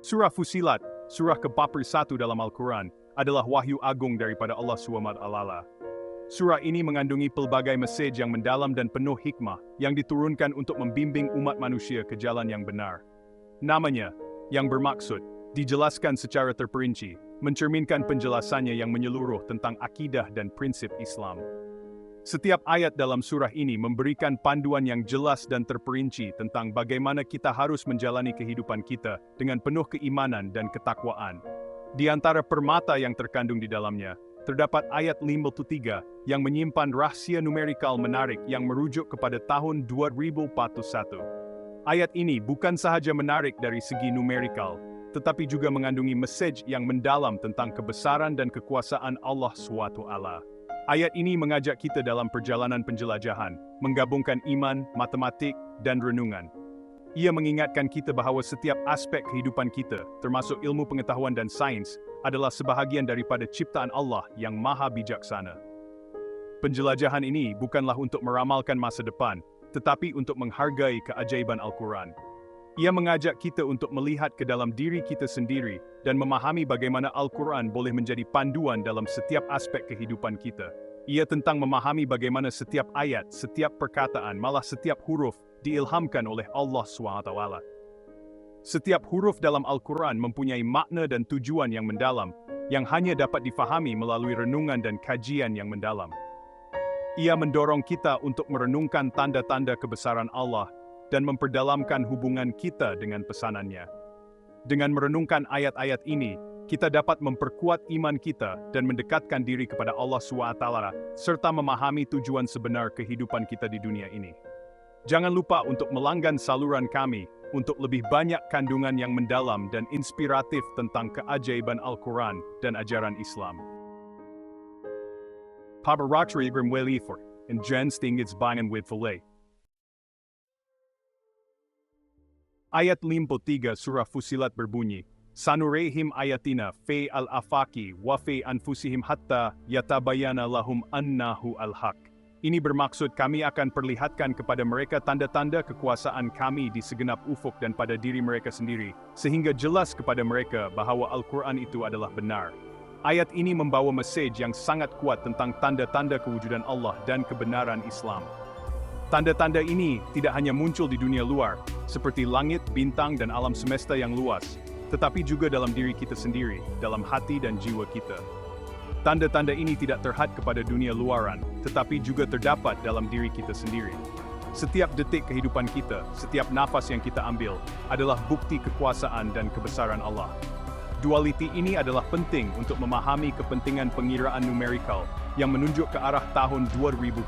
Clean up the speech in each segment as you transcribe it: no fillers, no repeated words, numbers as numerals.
Surah Fussilat, surah ke-41 dalam Al-Quran, adalah wahyu agung daripada Allah SWT. Surah ini mengandungi pelbagai mesej yang mendalam dan penuh hikmah yang diturunkan untuk membimbing umat manusia ke jalan yang benar. Namanya, yang bermaksud, dijelaskan secara terperinci, mencerminkan penjelasannya yang menyeluruh tentang akidah dan prinsip Islam. Setiap ayat dalam surah ini memberikan panduan yang jelas dan terperinci tentang bagaimana kita harus menjalani kehidupan kita dengan penuh keimanan dan ketakwaan. Di antara permata yang terkandung di dalamnya, terdapat ayat 53 yang menyimpan rahasia numerikal menarik yang merujuk kepada tahun 2041. Ayat ini bukan sahaja menarik dari segi numerikal, tetapi juga mengandungi mesej yang mendalam tentang kebesaran dan kekuasaan Allah SWT. Ayat ini mengajak kita dalam perjalanan penjelajahan, menggabungkan iman, matematik, dan renungan. Ia mengingatkan kita bahawa setiap aspek kehidupan kita, termasuk ilmu pengetahuan dan sains, adalah sebahagian daripada ciptaan Allah yang maha bijaksana. Penjelajahan ini bukanlah untuk meramalkan masa depan, tetapi untuk menghargai keajaiban Al-Quran. Ia mengajak kita untuk melihat ke dalam diri kita sendiri dan memahami bagaimana Al-Quran boleh menjadi panduan dalam setiap aspek kehidupan kita. Ia tentang memahami bagaimana setiap ayat, setiap perkataan, malah setiap huruf diilhamkan oleh Allah SWT. Setiap huruf dalam Al-Quran mempunyai makna dan tujuan yang mendalam, yang hanya dapat difahami melalui renungan dan kajian yang mendalam. Ia mendorong kita untuk merenungkan tanda-tanda kebesaran Allah dan memperdalamkan hubungan kita dengan pesanannya. Dengan merenungkan ayat-ayat ini, kita dapat memperkuat iman kita dan mendekatkan diri kepada Allah SWT, serta memahami tujuan sebenar kehidupan kita di dunia ini. Jangan lupa untuk melanggan saluran kami untuk lebih banyak kandungan yang mendalam dan inspiratif tentang keajaiban Al-Quran dan ajaran Islam. Pabarakri Grimwelifor, and Jen Stingits Bangan with Filet. Ayat 53 surah Fussilat berbunyi, Sanurehim ayatina fe al-afaki wa fe anfusihim hatta yatabayana lahum annahu al-haq. Ini bermaksud kami akan perlihatkan kepada mereka tanda-tanda kekuasaan kami di segenap ufuk dan pada diri mereka sendiri, sehingga jelas kepada mereka bahawa Al-Quran itu adalah benar. Ayat ini membawa mesej yang sangat kuat tentang tanda-tanda kewujudan Allah dan kebenaran Islam. Tanda-tanda ini tidak hanya muncul di dunia luar, seperti langit, bintang, dan alam semesta yang luas, tetapi juga dalam diri kita sendiri, dalam hati dan jiwa kita. Tanda-tanda ini tidak terhad kepada dunia luaran, tetapi juga terdapat dalam diri kita sendiri. Setiap detik kehidupan kita, setiap nafas yang kita ambil, adalah bukti kekuasaan dan kebesaran Allah. Dualiti ini adalah penting untuk memahami kepentingan pengiraan numerikal yang menunjuk ke arah tahun 2041.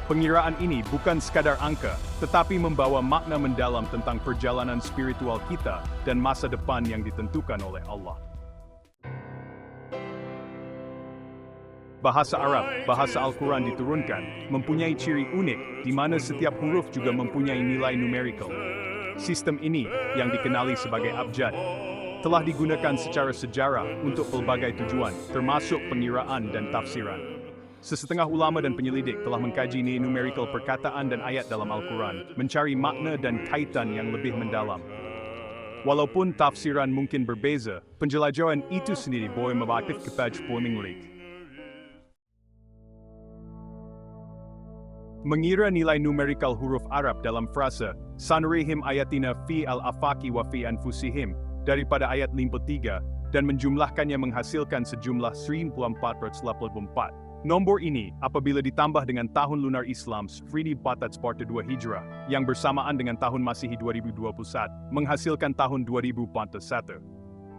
Pengiraan ini bukan sekadar angka, tetapi membawa makna mendalam tentang perjalanan spiritual kita dan masa depan yang ditentukan oleh Allah. Bahasa Arab, bahasa Al-Quran diturunkan, mempunyai ciri unik di mana setiap huruf juga mempunyai nilai numerikal. Sistem ini, yang dikenali sebagai abjad, telah digunakan secara sejarah untuk pelbagai tujuan, termasuk pengiraan dan tafsiran. Sesetengah ulama dan penyelidik telah mengkaji nilai numerikal perkataan dan ayat dalam Al-Quran, mencari makna dan kaitan yang lebih mendalam. Walaupun tafsiran mungkin berbeza, penjelajahan itu sendiri boleh membatik kepada pemilik. Mengira nilai numerikal huruf Arab dalam frasa, Sanurehim ayatina fi al-afaki wa fi anfusihim, daripada ayat 53, dan menjumlahkannya menghasilkan sejumlah 1484. Nombor ini, apabila ditambah dengan tahun lunar Islam 1442 Hijrah, yang bersamaan dengan tahun Masihi 2021, menghasilkan tahun 2041.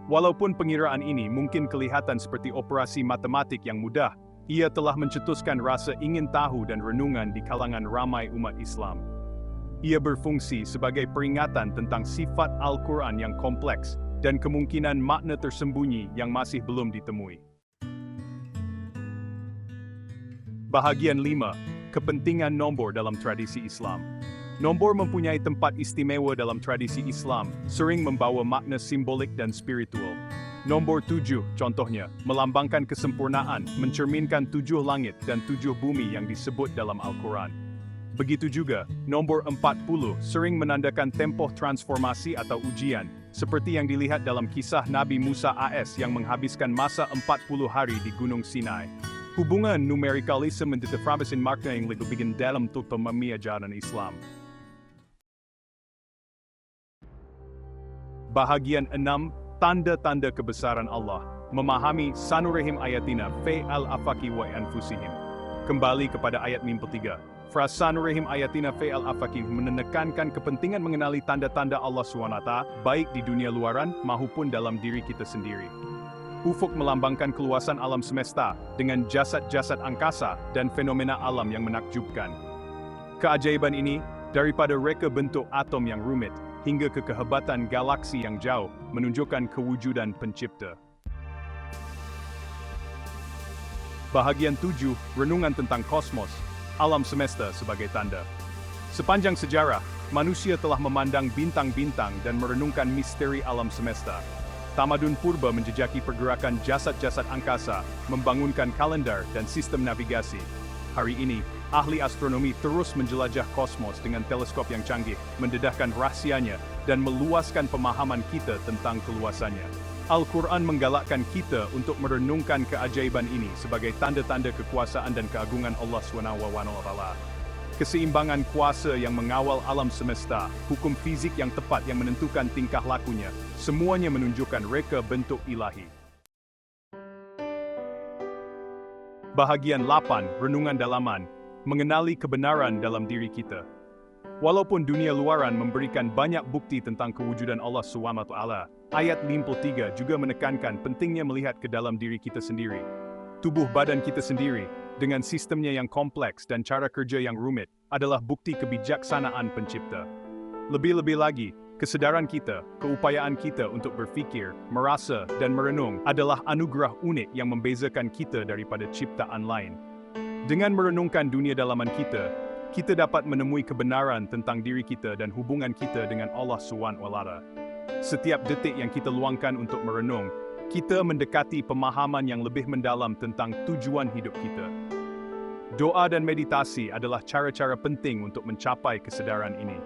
Walaupun pengiraan ini mungkin kelihatan seperti operasi matematik yang mudah, ia telah mencetuskan rasa ingin tahu dan renungan di kalangan ramai umat Islam. Ia berfungsi sebagai peringatan tentang sifat Al-Quran yang kompleks dan kemungkinan makna tersembunyi yang masih belum ditemui. Bahagian 5. Kepentingan nombor dalam tradisi Islam. Nombor mempunyai tempat istimewa dalam tradisi Islam, sering membawa makna simbolik dan spiritual. Nombor 7, contohnya, melambangkan kesempurnaan, mencerminkan 7 langit dan 7 bumi yang disebut dalam Al-Quran. Begitu juga, nombor 40 sering menandakan tempoh transformasi atau ujian, seperti yang dilihat dalam kisah Nabi Musa AS yang menghabiskan masa 40 hari di Gunung Sinai. Hubungan numerikalisme mendeterminasi makna yang lebih dalam untuk memahami ajaran Islam. Bahagian 6, tanda-tanda kebesaran Allah. Memahami sanurehim ayatina fi al-afaki wa anfusihim. Kembali kepada ayat 53. Frasa sanurehim ayatina fi al-afaki menekankan kepentingan mengenali tanda-tanda Allah SWT, baik di dunia luaran maupun dalam diri kita sendiri. Ufuk melambangkan keluasan alam semesta dengan jasad-jasad angkasa dan fenomena alam yang menakjubkan. Keajaiban ini, daripada reka bentuk atom yang rumit, hingga ke kehebatan galaksi yang jauh, menunjukkan kewujudan pencipta. Bahagian 7, renungan tentang kosmos, alam semesta sebagai tanda. Sepanjang sejarah, manusia telah memandang bintang-bintang dan merenungkan misteri alam semesta. Tamadun purba menjejaki pergerakan jasad-jasad angkasa, membangunkan kalender dan sistem navigasi. Hari ini, ahli astronomi terus menjelajah kosmos dengan teleskop yang canggih, mendedahkan rahasianya, dan meluaskan pemahaman kita tentang keluasannya. Al-Quran menggalakkan kita untuk merenungkan keajaiban ini sebagai tanda-tanda kekuasaan dan keagungan Allah SWT. Keseimbangan kuasa yang mengawal alam semesta, hukum fizik yang tepat yang menentukan tingkah lakunya, semuanya menunjukkan reka bentuk ilahi. Bahagian 8, renungan dalaman, mengenali kebenaran dalam diri kita. Walaupun dunia luaran memberikan banyak bukti tentang kewujudan Allah SWT, ayat 53 juga menekankan pentingnya melihat ke dalam diri kita sendiri. Tubuh badan kita sendiri, dengan sistemnya yang kompleks dan cara kerja yang rumit, adalah bukti kebijaksanaan pencipta. Lebih-lebih lagi, kesadaran kita, keupayaan kita untuk berfikir, merasa, dan merenung adalah anugerah unik yang membezakan kita daripada ciptaan lain. Dengan merenungkan dunia dalaman kita, kita dapat menemui kebenaran tentang diri kita dan hubungan kita dengan Allah SWT. Setiap detik yang kita luangkan untuk merenung, kita mendekati pemahaman yang lebih mendalam tentang tujuan hidup kita. Doa dan meditasi adalah cara-cara penting untuk mencapai kesadaran ini.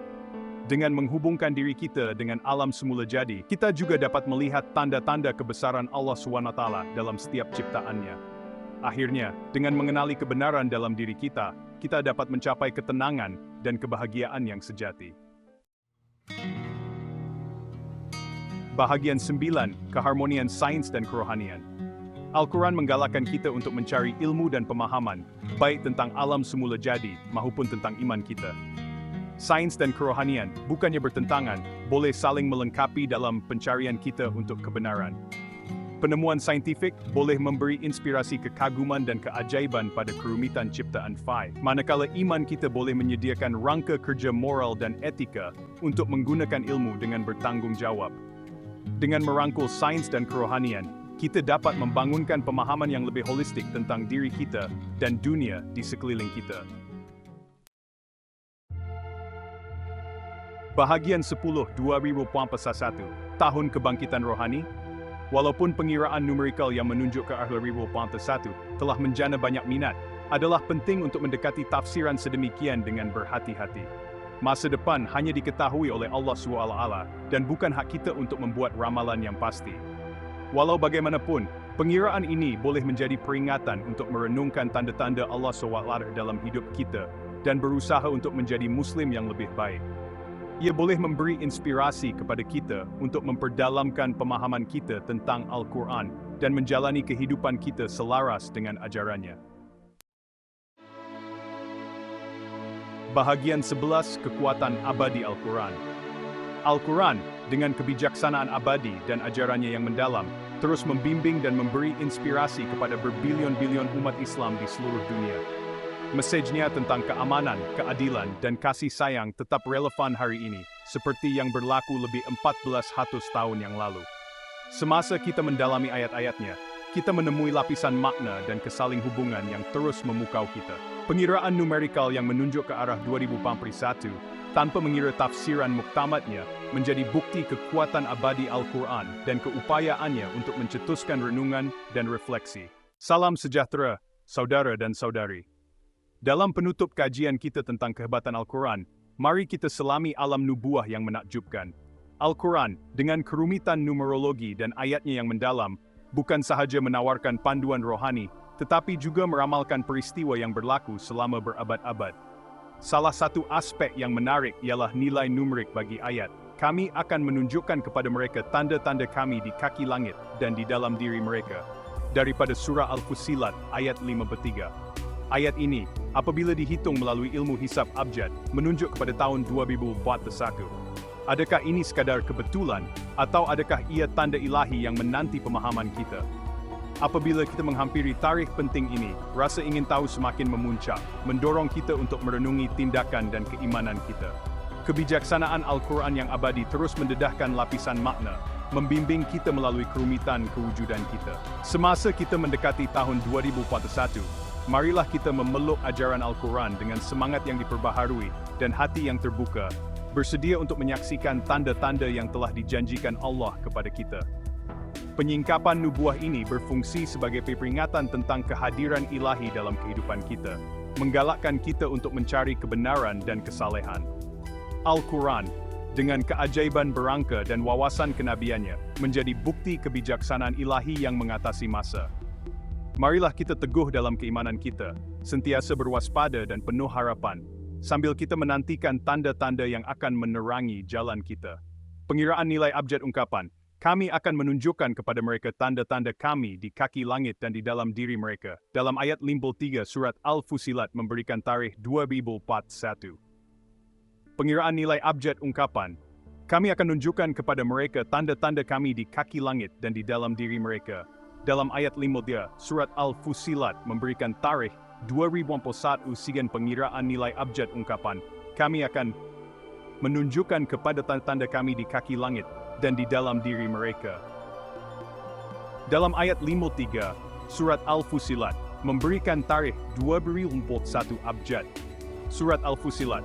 Dengan menghubungkan diri kita dengan alam semula jadi, kita juga dapat melihat tanda-tanda kebesaran Allah SWT dalam setiap ciptaannya. Akhirnya, dengan mengenali kebenaran dalam diri kita, kita dapat mencapai ketenangan dan kebahagiaan yang sejati. Bahagian 9, keharmonian sains dan kerohanian. Al-Quran menggalakkan kita untuk mencari ilmu dan pemahaman, baik tentang alam semula jadi maupun tentang iman kita. Sains dan kerohanian bukannya bertentangan, boleh saling melengkapi dalam pencarian kita untuk kebenaran. Penemuan saintifik boleh memberi inspirasi kekaguman dan keajaiban pada kerumitan ciptaan Fai, manakala iman kita boleh menyediakan rangka kerja moral dan etika untuk menggunakan ilmu dengan bertanggung jawab. Dengan merangkul sains dan kerohanian, kita dapat membangunkan pemahaman yang lebih holistik tentang diri kita dan dunia di sekeliling kita. Bahagian 10, 2021, Tahun Kebangkitan Rohani. Walaupun pengiraan numerikal yang menunjuk ke arah 2021 telah menjana banyak minat, adalah penting untuk mendekati tafsiran sedemikian dengan berhati-hati. Masa depan hanya diketahui oleh Allah SWT dan bukan hak kita untuk membuat ramalan yang pasti. Walau bagaimanapun, pengiraan ini boleh menjadi peringatan untuk merenungkan tanda-tanda Allah SWT dalam hidup kita dan berusaha untuk menjadi Muslim yang lebih baik. Ia boleh memberi inspirasi kepada kita untuk memperdalamkan pemahaman kita tentang Al-Quran dan menjalani kehidupan kita selaras dengan ajarannya. Bahagian 11, kekuatan abadi Al-Quran. Al-Quran, dengan kebijaksanaan abadi dan ajarannya yang mendalam, terus membimbing dan memberi inspirasi kepada berbilion-bilion umat Islam di seluruh dunia. Mesejnya tentang keamanan, keadilan, dan kasih sayang tetap relevan hari ini, seperti yang berlaku lebih 1400 tahun yang lalu. Semasa kita mendalami ayat-ayatnya, kita menemui lapisan makna dan kesaling hubungan yang terus memukau kita. Pengiraan numerikal yang menunjuk ke arah 2041, tanpa mengira tafsiran muktamadnya, menjadi bukti kekuatan abadi Al-Quran dan keupayaannya untuk mencetuskan renungan dan refleksi. Salam sejahtera, saudara dan saudari. Dalam penutup kajian kita tentang kehebatan Al-Quran, mari kita selami alam nubuah yang menakjubkan. Al-Quran, dengan kerumitan numerologi dan ayatnya yang mendalam, bukan sahaja menawarkan panduan rohani, tetapi juga meramalkan peristiwa yang berlaku selama berabad-abad. Salah satu aspek yang menarik ialah nilai numerik bagi ayat. Kami akan menunjukkan kepada mereka tanda-tanda kami di kaki langit dan di dalam diri mereka. Daripada surah Al-Fussilat, ayat 53. Ayat ini, apabila dihitung melalui ilmu hisab abjad, menunjuk kepada tahun 2041. Adakah ini sekadar kebetulan, atau adakah ia tanda ilahi yang menanti pemahaman kita? Apabila kita menghampiri tarikh penting ini, rasa ingin tahu semakin memuncak, mendorong kita untuk merenungi tindakan dan keimanan kita. Kebijaksanaan Al-Quran yang abadi terus mendedahkan lapisan makna, membimbing kita melalui kerumitan kewujudan kita. Semasa kita mendekati tahun 2041, marilah kita memeluk ajaran Al-Quran dengan semangat yang diperbaharui dan hati yang terbuka, bersedia untuk menyaksikan tanda-tanda yang telah dijanjikan Allah kepada kita. Penyingkapan nubuah ini berfungsi sebagai peringatan tentang kehadiran ilahi dalam kehidupan kita, menggalakkan kita untuk mencari kebenaran dan kesalehan. Al-Quran, dengan keajaiban berangka dan wawasan kenabiannya, menjadi bukti kebijaksanaan ilahi yang mengatasi masa. Marilah kita teguh dalam keimanan kita, sentiasa berwaspada dan penuh harapan, sambil kita menantikan tanda-tanda yang akan menerangi jalan kita. Pengiraan nilai abjad ungkapan, kami akan menunjukkan kepada mereka tanda-tanda kami di kaki langit dan di dalam diri mereka. Dalam ayat 53 surat Al-Fussilat memberikan tarikh 2041. Pengiraan nilai abjad ungkapan, kami akan menunjukkan kepada mereka tanda-tanda kami di kaki langit dan di dalam diri mereka. Dalam ayat 53 surat Al-Fussilat memberikan tarikh 2041 sigan pengiraan nilai abjad ungkapan, kami akan menunjukkan kepada tanda-tanda kami di kaki langit dan di dalam diri mereka. Dalam ayat 53, surat Al-Fussilat memberikan tarikh 2041 abjad. Surat Al-Fussilat,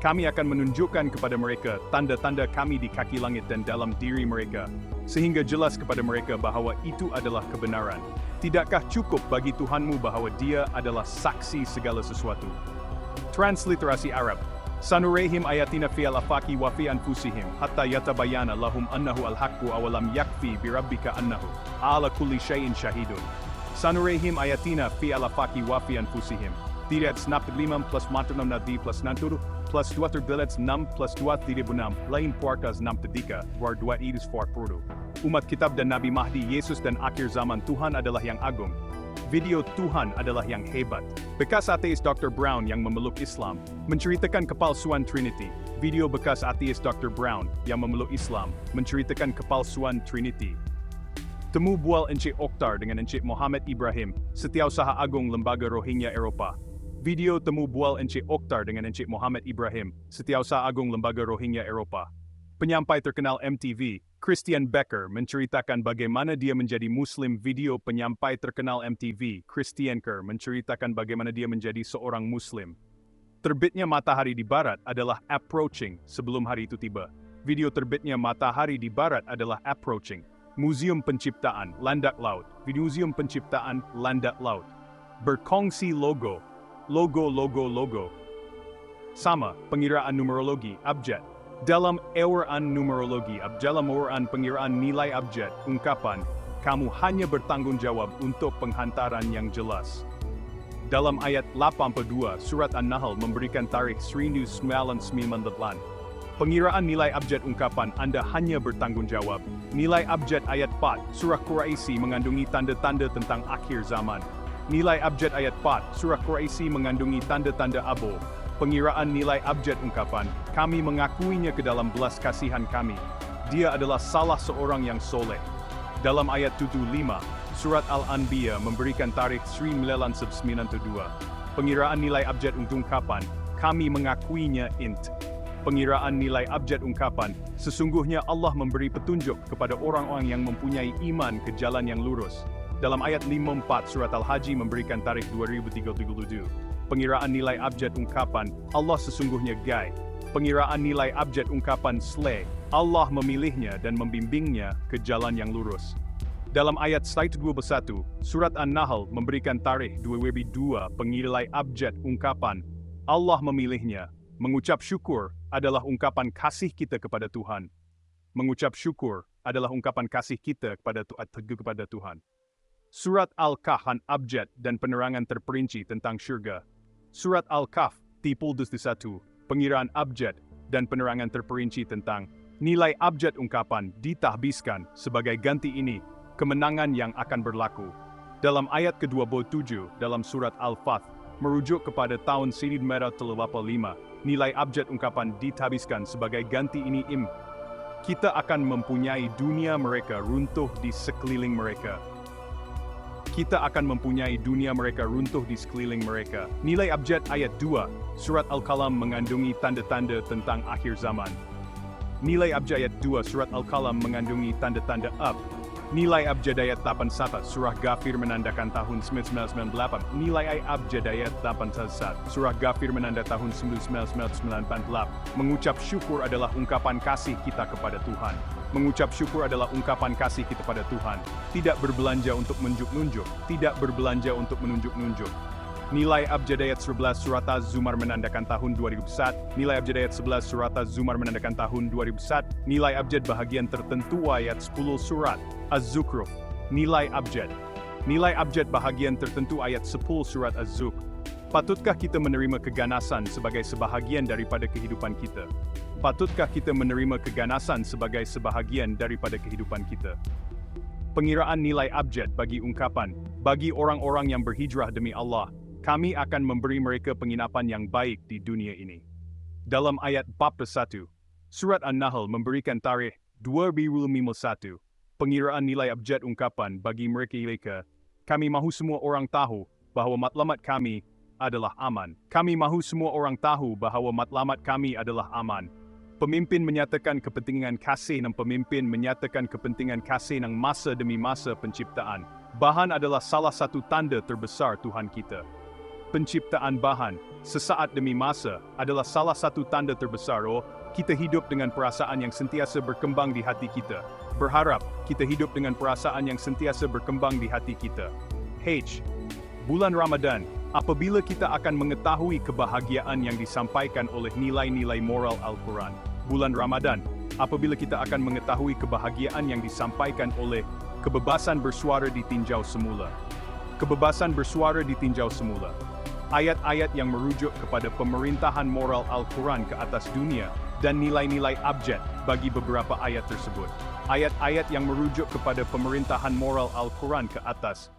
kami akan menunjukkan kepada mereka tanda-tanda kami di kaki langit dan dalam diri mereka, sehingga jelas kepada mereka bahwa itu adalah kebenaran. Tidakkah cukup bagi Tuhanmu bahwa Dia adalah saksi segala sesuatu? Transliterasi Arab. Sanurehim ayatina fi al-afaqi wa fi anfusihim hatta yatabayana lahum annahu al-haqqu awalam yakfi bi rabbika annahu ala kulli syai'in syahidun. Sanurehim ayatina fi al-afaqi wa fi anfusihim. Tidak 95 plus matunam nadi plus nanturu plus 2 terbelet 6 plus 2 tidak 6 lain puarkas 6 pedika war 2 idus 40. Umat kitab dan Nabi Mahdi Yesus dan akhir zaman Tuhan adalah yang agung. Video Tuhan adalah yang hebat. Bekas ateis Dr. Brown yang memeluk Islam menceritakan kepalsuan Trinity. Video bekas ateis Dr. Brown yang memeluk Islam menceritakan kepalsuan Trinity. Temu bual Encik Oktar dengan Encik Muhammad Ibrahim, Setiausaha Agung Lembaga Rohingya Eropah. Video temu bual Encik Oktar dengan Encik Muhammad Ibrahim, Setiausaha Agung Lembaga Rohingya Eropah. Penyampai terkenal MTV, Christian Becker menceritakan bagaimana dia menjadi Muslim. Video penyampai terkenal MTV, Christian Kerr menceritakan bagaimana dia menjadi seorang Muslim. Terbitnya matahari di barat adalah approaching sebelum hari itu tiba. Video terbitnya matahari di barat adalah approaching. Museum Penciptaan, Landak Laut. Museum Penciptaan, Landak Laut. Berkongsi logo. Logo. Sama, pengiraan numerologi, abjad. Dalam Al-Quran numerologi, dalam Al-Quran pengiraan nilai abjad, ungkapan, kamu hanya bertanggung jawab untuk penghantaran yang jelas. Dalam ayat 82, surat An-Nahl memberikan tarikh 1998. Pengiraan nilai abjad ungkapan Anda hanya bertanggung jawab. Nilai abjad ayat 4, surah Quraisy mengandungi tanda-tanda tentang akhir zaman. Nilai abjad ayat 4, surah Quraisy mengandungi tanda-tanda abul. Pengiraan nilai abjad ungkapan, kami mengakuinya ke dalam belas kasihan kami. Dia adalah salah seorang yang soleh. Dalam ayat 75, surat Al-Anbiya memberikan tarikh 1992. Pengiraan nilai abjad ungkapan, kami mengakuinya int. Pengiraan nilai abjad ungkapan, sesungguhnya Allah memberi petunjuk kepada orang-orang yang mempunyai iman ke jalan yang lurus. Dalam ayat 54 surat Al-Haji memberikan tarikh 2037. Pengiraan nilai abjad ungkapan, Allah sesungguhnya gai. Pengiraan nilai abjad ungkapan slay, Allah memilihnya dan membimbingnya ke jalan yang lurus. Dalam ayat 121, surat An-Nahl memberikan tarikh 2002. Pengilai abjad ungkapan, Allah memilihnya. Mengucap syukur adalah ungkapan kasih kita kepada Tuhan. mengucap syukur adalah ungkapan kasih kita kepada Tuhan. Surat Al-Kahf abjad dan penerangan terperinci tentang syurga. Surat Al-Kahf 31, pengiraan abjad dan penerangan terperinci tentang nilai abjad ungkapan ditahbiskan sebagai ganti ini, kemenangan yang akan berlaku. Dalam ayat ke-27 dalam surat Al-Fath, merujuk kepada tahun 1985, nilai abjad ungkapan ditahbiskan sebagai ganti ini kita akan mempunyai dunia mereka runtuh di sekeliling mereka. Kita akan mempunyai dunia mereka runtuh di sekeliling mereka. Nilai abjad ayat 2, surat Al-Qalam mengandungi tanda-tanda tentang akhir zaman. Nilai abjad ayat 2, surat Al-Qalam mengandungi tanda-tanda Nilai abjad ayat 81, surah Ghafir menandakan tahun 1998. Nilai abjad ayat 81, surah Ghafir menanda tahun 1998. Mengucap syukur adalah ungkapan kasih kita kepada Tuhan. Mengucap syukur adalah ungkapan kasih kita pada Tuhan. Tidak berbelanja untuk menunjuk-nunjuk. Tidak berbelanja untuk menunjuk-nunjuk. Nilai abjad ayat 11 surat Az-Zumar menandakan tahun 2001. Nilai abjad ayat 11 surat Az-Zumar menandakan tahun 2001. Nilai abjad bahagian tertentu ayat 10 surat Az-Zukhruf. Nilai abjad. Nilai abjad bahagian tertentu ayat 10 surat Az-Zukhruf. Patutkah kita menerima keganasan sebagai sebahagian daripada kehidupan kita? Patutkah kita menerima keganasan sebagai sebahagian daripada kehidupan kita? Pengiraan nilai abjad bagi ungkapan, bagi orang-orang yang berhijrah demi Allah, kami akan memberi mereka penginapan yang baik di dunia ini. Dalam ayat 41, surat An-Nahl memberikan tarikh 2051, pengiraan nilai abjad ungkapan bagi mereka. Kami mahu semua orang tahu bahawa matlamat kami adalah aman. Kami mahu semua orang tahu bahawa matlamat kami adalah aman. Pemimpin menyatakan kepentingan kasih dan pemimpin menyatakan kepentingan kasih ng masa demi masa penciptaan. Bahan adalah salah satu tanda terbesar Tuhan kita. Penciptaan bahan, sesaat demi masa, adalah salah satu tanda terbesar kita hidup dengan perasaan yang sentiasa berkembang di hati kita. Berharap kita hidup dengan perasaan yang sentiasa berkembang di hati kita. Bulan Ramadan, apabila kita akan mengetahui kebahagiaan yang disampaikan oleh nilai-nilai moral Al-Quran. Bulan Ramadan, apabila kita akan mengetahui kebahagiaan yang disampaikan oleh kebebasan bersuara ditinjau semula. Kebebasan bersuara ditinjau semula. Ayat-ayat yang merujuk kepada pemerintahan moral Al-Quran ke atas dunia dan nilai-nilai abjad bagi beberapa ayat tersebut. Ayat-ayat yang merujuk kepada pemerintahan moral Al-Quran ke atas